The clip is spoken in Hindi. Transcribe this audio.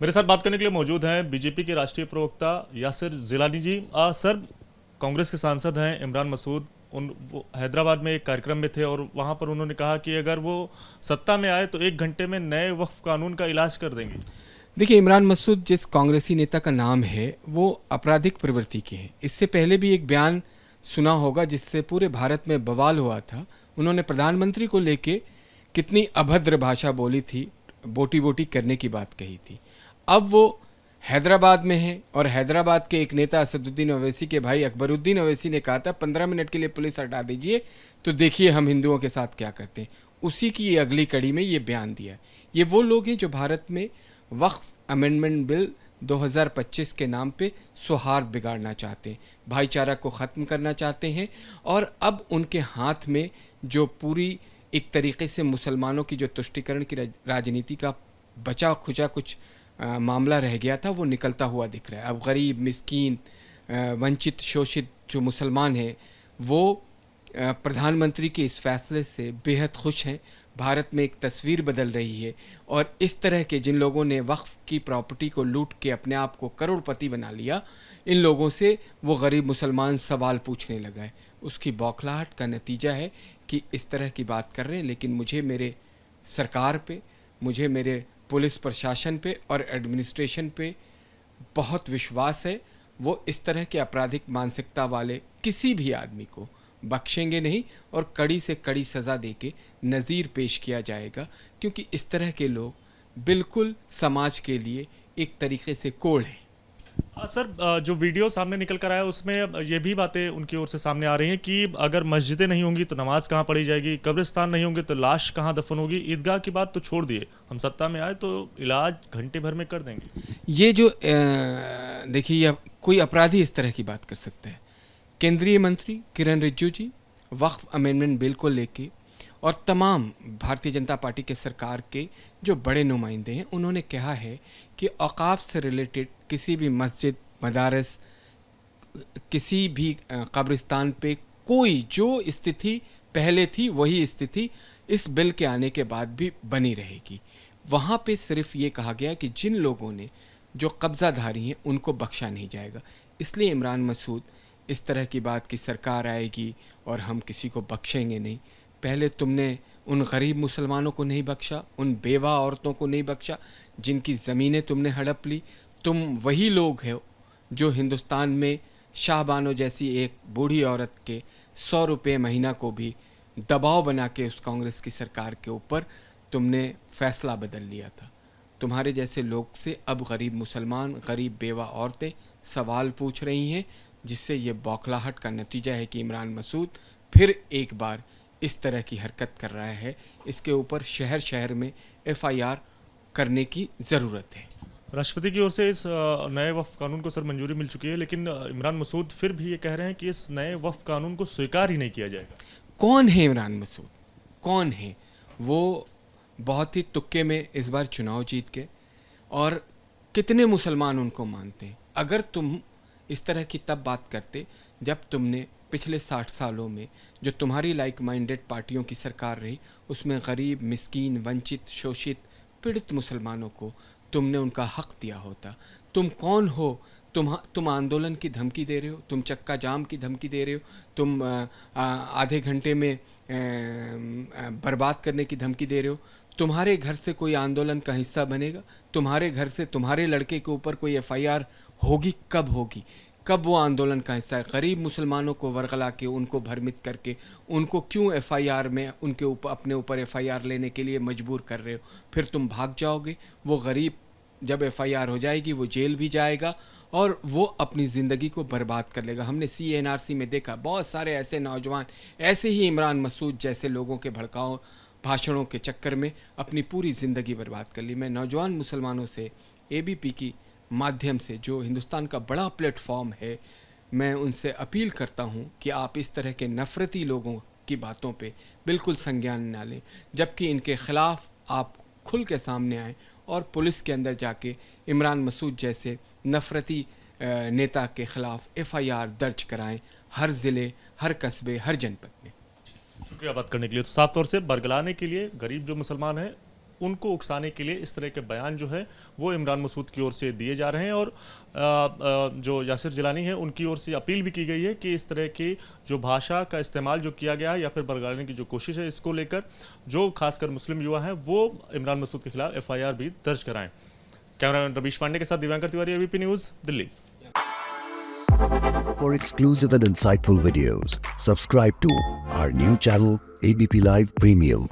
मेरे साथ बात करने के लिए मौजूद हैं बीजेपी के राष्ट्रीय प्रवक्ता यासिर जिलानी जी। सर, कांग्रेस के सांसद हैं इमरान मसूद, वो हैदराबाद में एक कार्यक्रम में थे और वहां पर उन्होंने कहा कि अगर वो सत्ता में आए तो 1 घंटे में नए वक्फ कानून का इलाज कर देंगे। देखिए, इमरान मसूद जिस कांग्रेसी नेता का नाम है वो आपराधिक प्रवृत्ति के हैं। इससे पहले भी एक बयान सुना होगा जिससे पूरे भारत में बवाल हुआ था। उन्होंने प्रधानमंत्री को लेके कितनी अभद्र भाषा बोली थी, बोटी बोटी करने की बात कही थी। अब वो हैदराबाद में है और हैदराबाद के एक नेता असदुद्दीन ओवैसी के भाई अकबरुद्दीन ओवैसी ने कहा था 15 मिनट के लिए पुलिस हटा दीजिए तो देखिए हम हिंदुओं के साथ क्या करते हैं। उसी की ये अगली कड़ी में ये बयान दिया। ये वो लोग हैं जो भारत में वक्फ अमेंडमेंट बिल 2025 के नाम पे सौहार्द बिगाड़ना चाहते हैं, भाईचारा को ख़त्म करना चाहते हैं। और अब उनके हाथ में जो पूरी एक तरीके से मुसलमानों की जो तुष्टिकरण की राजनीति का बचा खुचा कुछ मामला रह गया था वो निकलता हुआ दिख रहा है। अब गरीब, मिस्कीन, वंचित, शोषित जो मुसलमान हैं वो प्रधानमंत्री के इस फैसले से बेहद खुश हैं। भारत में एक तस्वीर बदल रही है और इस तरह के जिन लोगों ने वक्फ की प्रॉपर्टी को लूट के अपने आप को करोड़पति बना लिया, इन लोगों से वो गरीब मुसलमान सवाल पूछने लगा है। उसकी बौखलाहट का नतीजा है कि इस तरह की बात कर रहे हैं। लेकिन मुझे मेरे सरकार पे, मुझे मेरे पुलिस प्रशासन पे और एडमिनिस्ट्रेशन पे बहुत विश्वास है। वो इस तरह के आपराधिक मानसिकता वाले किसी भी आदमी को बख्शेंगे नहीं और कड़ी से कड़ी सज़ा देके नज़ीर पेश किया जाएगा, क्योंकि इस तरह के लोग बिल्कुल समाज के लिए एक तरीके से कोढ़ हैं। सर, जो वीडियो सामने निकल कर आया उसमें ये भी बातें उनकी ओर से सामने आ रही हैं कि अगर मस्जिदें नहीं होंगी तो नमाज कहाँ पढ़ी जाएगी, कब्रिस्तान नहीं होंगे तो लाश कहाँ दफन होगी। ईदगाह की बात तो छोड़ दिए, हम सत्ता में आए तो इलाज घंटे भर में कर देंगे। ये जो देखिए, कोई अपराधी इस तरह की बात कर सकता है। केंद्रीय मंत्री किरण रिजिजू जी वक्फ अमेंडमेंट बिल को लेके और तमाम भारतीय जनता पार्टी के सरकार के जो बड़े नुमाइंदे हैं उन्होंने कहा है कि औकाफ से रिलेटेड किसी भी मस्जिद, मदारस, किसी भी कब्रिस्तान पे कोई जो स्थिति पहले थी वही स्थिति इस बिल के आने के बाद भी बनी रहेगी। वहाँ पे सिर्फ ये कहा गया कि जिन लोगों ने जो कब्ज़ाधारी हैं उनको बख्शा नहीं जाएगा। इसलिए इमरान मसूद इस तरह की बात की सरकार आएगी और हम किसी को बख्शेंगे नहीं। पहले तुमने उन गरीब मुसलमानों को नहीं बख्शा, उन बेवा औरतों को नहीं बख्शा जिनकी ज़मीनें तुमने हड़प ली। तुम वही लोग हो जो हिंदुस्तान में शाहबानो जैसी एक बूढ़ी औरत के 100 रुपये महीना को भी दबाव बना के उस कांग्रेस की सरकार के ऊपर तुमने फ़ैसला बदल लिया था। तुम्हारे जैसे लोग से अब गरीब मुसलमान, गरीब बेवा औरतें सवाल पूछ रही हैं, जिससे ये बौखलाहट का नतीजा है कि इमरान मसूद फिर एक बार इस तरह की हरकत कर रहा है। इसके ऊपर शहर शहर में FIR करने की ज़रूरत है। राष्ट्रपति की ओर से इस नए वक्फ कानून को सर मंजूरी मिल चुकी है, लेकिन इमरान मसूद फिर भी ये कह रहे हैं कि इस नए वक्फ कानून को स्वीकार ही नहीं किया जाएगा। कौन है इमरान मसूद? कौन है वो? बहुत ही तुक्के में इस बार चुनाव जीत के, और कितने मुसलमान उनको मानते हैं। अगर तुम इस तरह की तब बात करते जब तुमने पिछले 60 सालों में जो तुम्हारी लाइक माइंडेड पार्टियों की सरकार रही उसमें गरीब, मिस्कीन, वंचित, शोषित, पीड़ित मुसलमानों को तुमने उनका हक दिया होता। तुम कौन हो? तुम आंदोलन की धमकी दे रहे हो, तुम चक्का जाम की धमकी दे रहे हो, तुम आधे घंटे में बर्बाद करने की धमकी दे रहे हो। तुम्हारे घर से कोई आंदोलन का हिस्सा बनेगा? तुम्हारे घर से तुम्हारे लड़के के ऊपर कोई FIR होगी? कब होगी? कब वो आंदोलन का हिस्सा है? गरीब मुसलमानों को वर्गला के, उनको भ्रमित करके, उनको क्यों FIR में उनके ऊपर, अपने ऊपर FIR लेने के लिए मजबूर कर रहे हो? फिर तुम भाग जाओगे। वो गरीब जब FIR हो जाएगी वो जेल भी जाएगा और वो अपनी ज़िंदगी को बर्बाद कर लेगा। हमने CNRC में देखा बहुत सारे ऐसे नौजवान ऐसे ही इमरान मसूद जैसे लोगों के भड़काओ भाषणों के चक्कर में अपनी पूरी ज़िंदगी बर्बाद कर ली। मैं नौजवान मुसलमानों से ABP की माध्यम से, जो हिंदुस्तान का बड़ा प्लेटफॉर्म है, मैं उनसे अपील करता हूं कि आप इस तरह के नफ़रती लोगों की बातों पे बिल्कुल संज्ञान ना लें, जबकि इनके ख़िलाफ़ आप खुल के सामने आएँ और पुलिस के अंदर जाके इमरान मसूद जैसे नफ़रती नेता के ख़िलाफ़ FIR दर्ज कराएं, हर ज़िले, हर कस्बे, हर जनपद में। शुक्रिया बात करने के लिए। तो साफ तौर से बरगलाने के लिए गरीब जो मुसलमान हैं उनको उकसाने के लिए इस तरह के बयान जो है वो इमरान मसूद की ओर से दिए जा रहे हैं। और जो यासिर जिलानी है उनकी ओर से अपील भी की गई है कि इस तरह की जो भाषा का इस्तेमाल जो किया गया है या फिर बरगलाने की जो कोशिश है, इसको लेकर जो खासकर मुस्लिम युवा हैं वो इमरान मसूद के खिलाफ FIR भी दर्ज कराएं। कैमरामैन रवीश पांडे के साथ Divyankar Tiwari, ABP news, Delhi. For exclusive and insightful videos, subscribe to our new channel ABP Live Premium.